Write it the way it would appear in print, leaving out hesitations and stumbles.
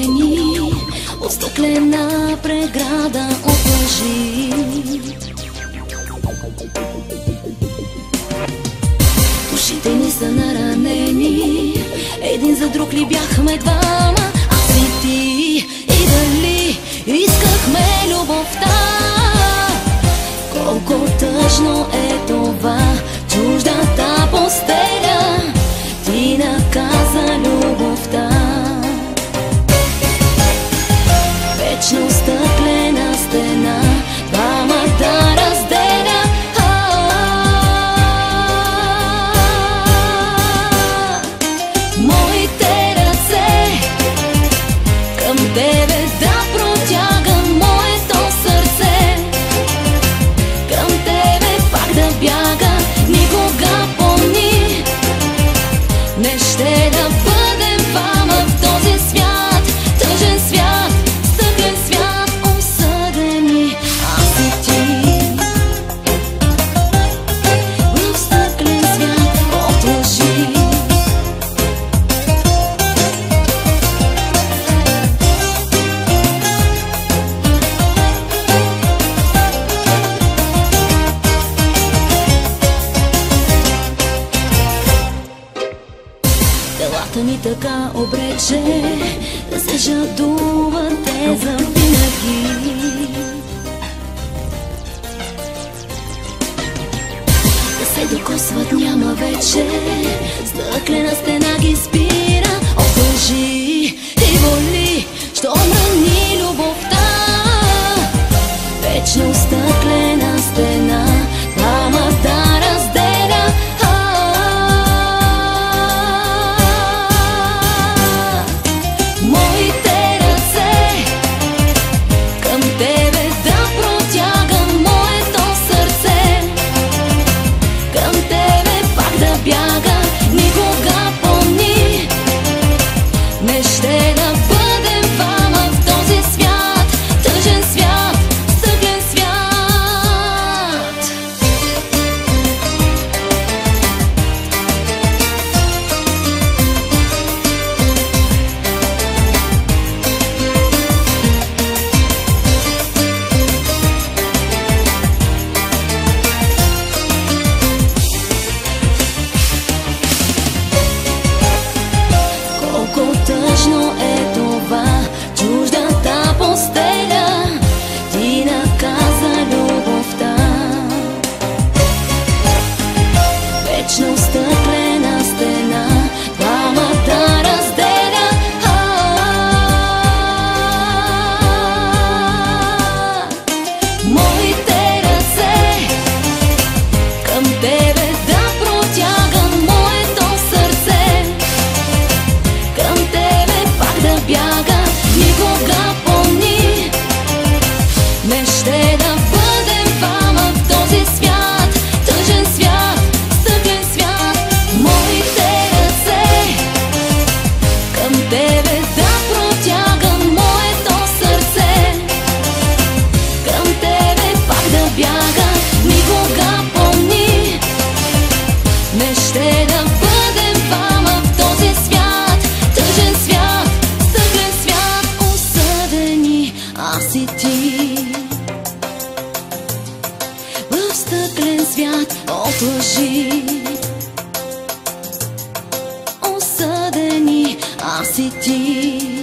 отделени от стъклена преграда от лъжи. Душите ни са наранени, един за друг ли бяхме двама, аз и ти, и дали искахме любовта? Колко тъжно е това, чуждата постеля ти наказа любовта. Вечно стъклена стена двамата разделя. Моите ръце към тебе да протягам, моето сърце към тебе пак да бяга. Никога помни, не ще да бъдем двама в този свят, тъжен свят, стъклен свят, осъдени аз и ти в стъклен свят от лъжи. Делата ни така обрече да се жадувате завинаги. Да се докосват няма вече, стъклена стена ги спира от лъжи и боли, що мръни любовта. Вечно стъклена стена двамата разделя. Моите ръце към тебе да протягам, моето сърце към тебе пак да бяга. Никога помни, не ще да бъдем двама в този свят, тъжен свят, стъклен свят. Колко тъжно е това, чуждата постеля ти наказа любовта. Вечно стъклена стена двамата разделя. Моите ръце към тебе да протягам, моето сърце към тебе пак да бяга. Никога помни, не ще да бъдем двама в този свят, тъжен свят, стъклен свят. Моите ръце към тебе да протягам, моето сърце към тебе пак да бяга. Никога помни, не ще да бъдем двама в този свят, тъжен свят, стъклен свят, осъдени аз и ти в стъклен свят от лъжи. Осъдени аз и ти.